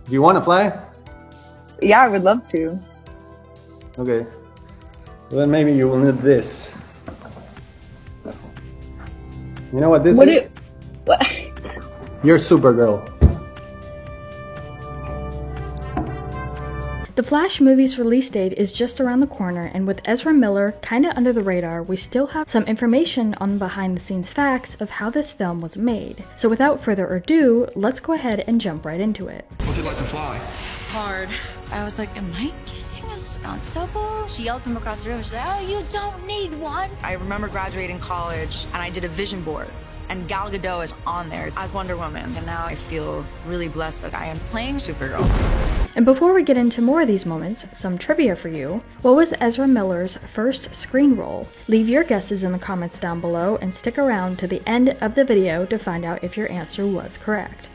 Do you want to fly? Yeah, I would love to. Okay. Well, then maybe you will need this. You know what this is? What? You're Supergirl. The Flash movie's release date is just around the corner, and with Ezra Miller kinda under the radar, we still have some information on the behind-the-scenes facts of how this film was made. So without further ado, let's go ahead and jump right into it. What's it like to fly? Hard. I was like, am I getting a stunt double? She yelled from across the room, she's like, oh, you don't need one. I remember graduating college, and I did a vision board. And Gal Gadot is on there as Wonder Woman. And now I feel really blessed that I am playing Supergirl. And before we get into more of these moments, some trivia for you. What was Ezra Miller's first screen role? Leave your guesses in the comments down below and stick around to the end of the video to find out if your answer was correct.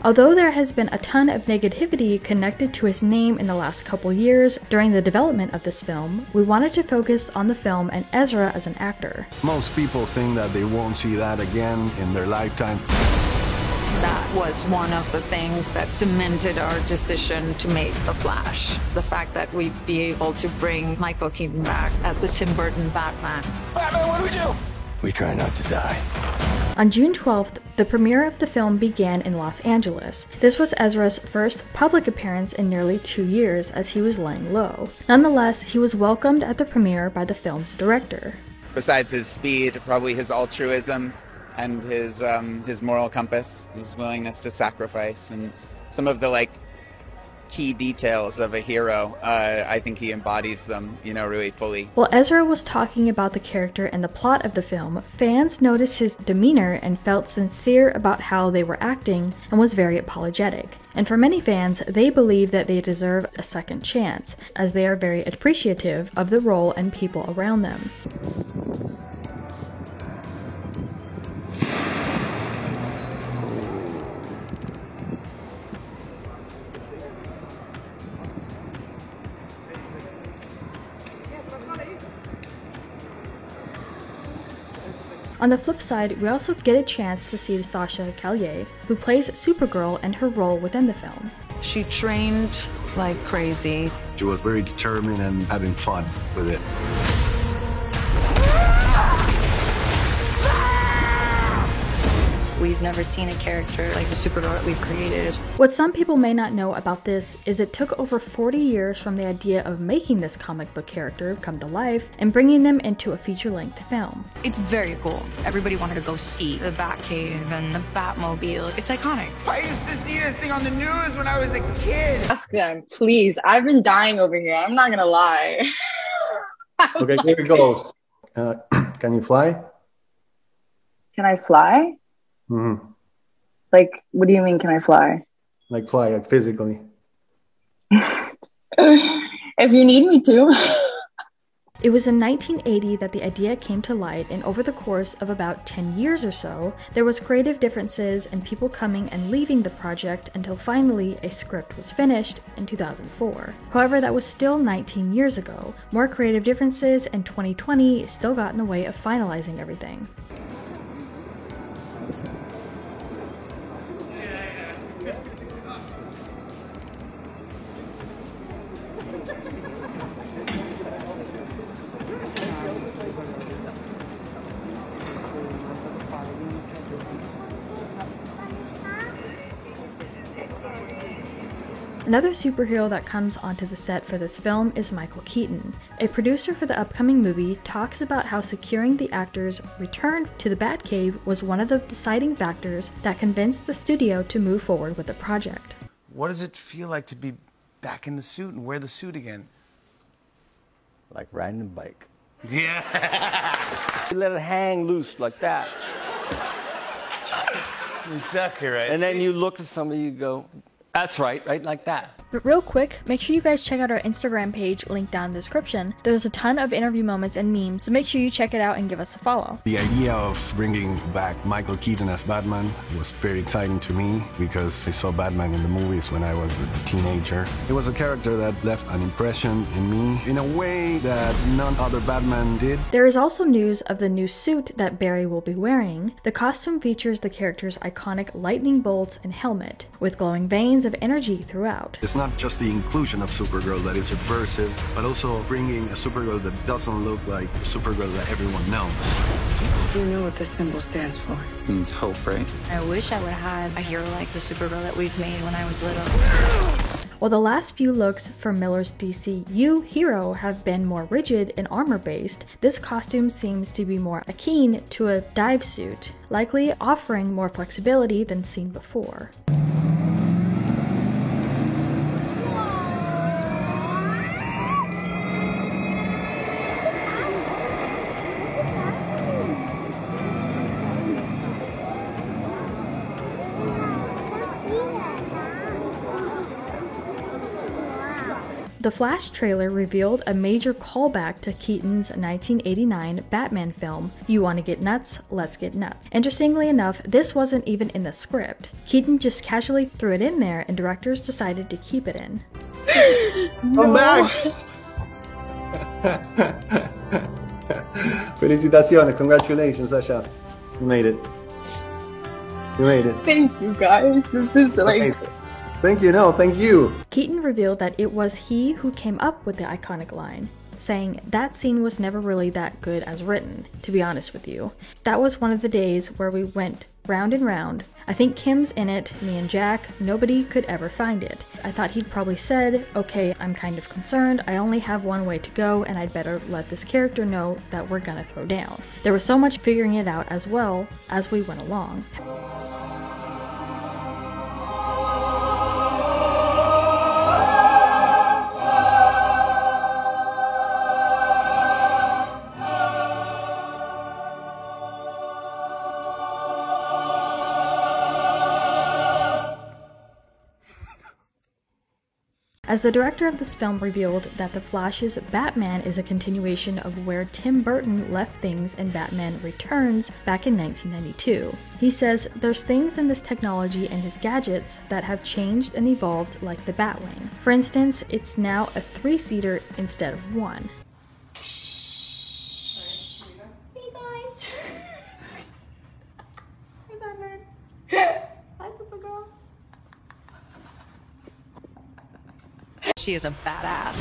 Although there has been a ton of negativity connected to his name in the last couple years during the development of this film, we wanted to focus on the film and Ezra as an actor. Most people think that they won't see that again in their lifetime. That was one of the things that cemented our decision to make The Flash. The fact that we'd be able to bring Michael Keaton back as the Tim Burton Batman. Batman, what do we do? We try not to die. On June 12th, the premiere of the film began in Los Angeles. This was Ezra's first public appearance in nearly 2 years, as he was laying low. Nonetheless, he was welcomed at the premiere by the film's director. Besides his speed, probably his altruism and his moral compass, his willingness to sacrifice, and some of the key details of a hero. I think he embodies them, really fully. While Ezra was talking about the character and the plot of the film, fans noticed his demeanor and felt sincere about how they were acting and was very apologetic. And for many fans, they believe that they deserve a second chance, as they are very appreciative of the role and people around them. On the flip side, we also get a chance to see Sasha Callier, who plays Supergirl, and her role within the film. She trained like crazy. She was very determined and having fun with it. We've never seen a character like the Supergirl that we've created. What some people may not know about this is it took over 40 years from the idea of making this comic book character come to life and bringing them into a feature-length film. It's very cool. Everybody wanted to go see the Batcave and the Batmobile. It's iconic. I used to see this thing on the news when I was a kid. Ask them, please. I've been dying over here. I'm not gonna lie. Okay, here it goes. Can you fly? Can I fly? Mm-hmm. Like, what do you mean, can I fly? Like fly, like physically. If you need me to. It was in 1980 that the idea came to light, and over the course of about 10 years or so, there was creative differences and people coming and leaving the project until finally a script was finished in 2004. However, that was still 19 years ago. More creative differences in 2020 still got in the way of finalizing everything. Another superhero that comes onto the set for this film is Michael Keaton. A producer for the upcoming movie talks about how securing the actor's return to the Batcave was one of the deciding factors that convinced the studio to move forward with the project. What does it feel like to be back in the suit and wear the suit again? Like riding a bike. Yeah. You let it hang loose like that. Exactly right. And then you look at somebody, you go, that's right, right like that. But real quick, make sure you guys check out our Instagram page linked down in the description. There's a ton of interview moments and memes, so make sure you check it out and give us a follow. The idea of bringing back Michael Keaton as Batman was very exciting to me because I saw Batman in the movies when I was a teenager. It was a character that left an impression in me in a way that none other Batman did. There is also news of the new suit that Barry will be wearing. The costume features the character's iconic lightning bolts and helmet, with glowing veins of energy throughout. It's not just the inclusion of Supergirl that is subversive, but also bringing a Supergirl that doesn't look like the Supergirl that everyone knows. Do you know what this symbol stands for? It means hope, right? I wish I would have had a hero like the Supergirl that we've made when I was little. While the last few looks for Miller's DCU hero have been more rigid and armor-based, this costume seems to be more akin to a dive suit, likely offering more flexibility than seen before. The Flash trailer revealed a major callback to Keaton's 1989 Batman film, You Wanna Get Nuts? Let's Get Nuts. Interestingly enough, this wasn't even in the script. Keaton just casually threw it in there and directors decided to keep it in. Come back! Felicitaciones, congratulations, Sasha. You made it. You made it. Thank you guys. This is like... Thank you, no, thank you. Keaton revealed that it was he who came up with the iconic line, saying that scene was never really that good as written, to be honest with you. That was one of the days where we went round and round. I think Kim's in it, me and Jack, nobody could ever find it. I thought he'd probably said, okay, I'm kind of concerned, I only have one way to go and I'd better let this character know that we're gonna throw down. There was so much figuring it out as well as we went along. As the director of this film revealed that The Flash's Batman is a continuation of where Tim Burton left things in Batman Returns back in 1992. He says there's things in this technology and his gadgets that have changed and evolved, like the Batwing. For instance, it's now a 3-seater instead of 1. Hey guys! Hey Batman! Hi Supergirl! She is a badass.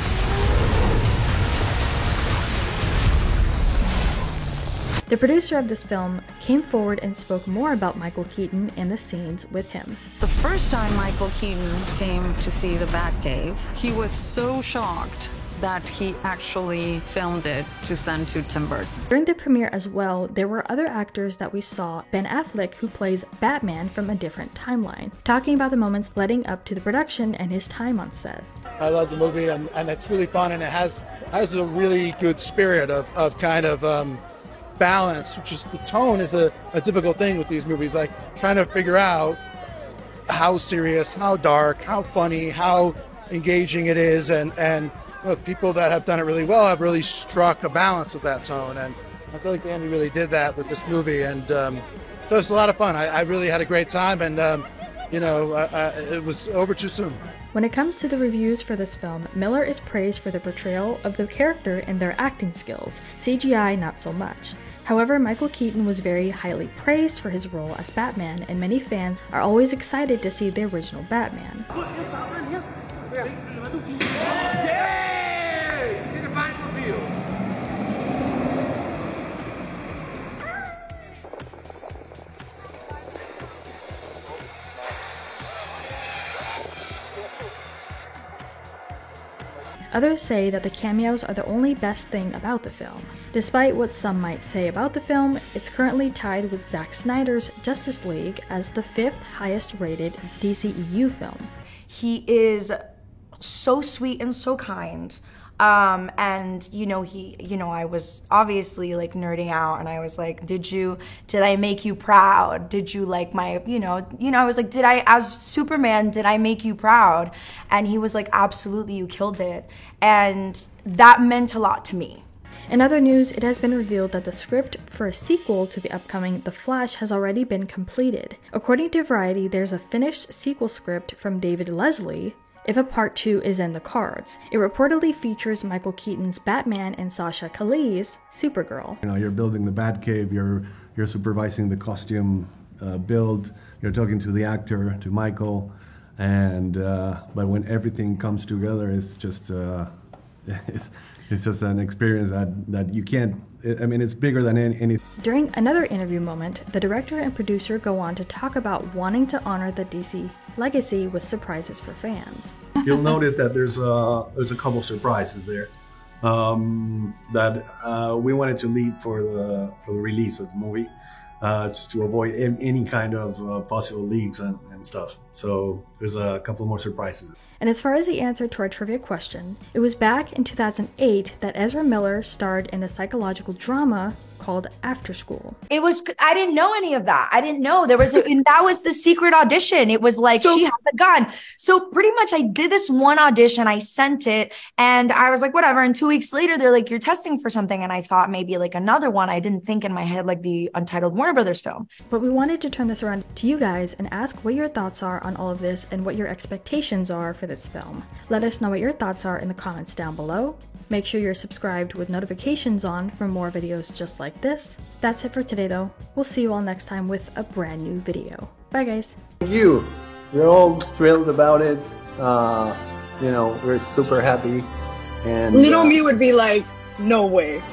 The producer of this film came forward and spoke more about Michael Keaton and the scenes with him. The first time Michael Keaton came to see the Batcave, he was so shocked that he actually filmed it to send to Tim Burton. During the premiere as well, there were other actors that we saw. Ben Affleck, who plays Batman from a different timeline, talking about the moments leading up to the production and his time on set. I love the movie and it's really fun, and it has a really good spirit of kind of balance, which is, the tone is a difficult thing with these movies, like trying to figure out how serious, how dark, how funny, how engaging it is, and look, people that have done it really well have really struck a balance with that tone, and I feel like Andy really did that with this movie, and so it's a lot of fun. I really had a great time, and it was over too soon. When it comes to the reviews for this film, Miller is praised for the portrayal of the character and their acting skills, CGI not so much. However, Michael Keaton was very highly praised for his role as Batman, and many fans are always excited to see the original Batman. Others say that the cameos are the only best thing about the film. Despite what some might say about the film, it's currently tied with Zack Snyder's Justice League as the 5th highest rated DCEU film. He is so sweet and so kind. And I was obviously like nerding out, and I was like, did I make you proud? Did you like my, I was like, as Superman, did I make you proud? And he was like, absolutely, you killed it. And that meant a lot to me. In other news, it has been revealed that the script for a sequel to the upcoming The Flash has already been completed. According to Variety, there's a finished sequel script from David Leslie if a part 2 is in the cards. It reportedly features Michael Keaton's Batman and Sasha Calle's Supergirl. You're building the Batcave, you're supervising the costume build, you're talking to the actor, to Michael, and but when everything comes together, it's just it's just an experience that you can't, it's bigger than any. During another interview moment, the director and producer go on to talk about wanting to honor the DC legacy with surprises for fans. You'll notice that there's a couple surprises there that we wanted to leave for the release of the movie, just to avoid any kind of possible leaks and stuff. So there's a couple more surprises. And as far as the answer to our trivia question, it was back in 2008 that Ezra Miller starred in a psychological drama called After School. I didn't know any of that. I didn't know there was and that was the secret audition. It was like, she has a gun. So pretty much I did this one audition, I sent it, and I was like, whatever. And 2 weeks later, they're like, you're testing for something. And I thought maybe like another one. I didn't think in my head like the Untitled Warner Brothers film. But we wanted to turn this around to you guys and ask what your thoughts are on all of this and what your expectations are for this film. Let us know what your thoughts are in the comments down below. Make sure you're subscribed with notifications on for more videos just like this. That's it for today though. We'll see you all next time with a brand new video. Bye guys. We're all thrilled about it. We're super happy. And Little me would be like, no way.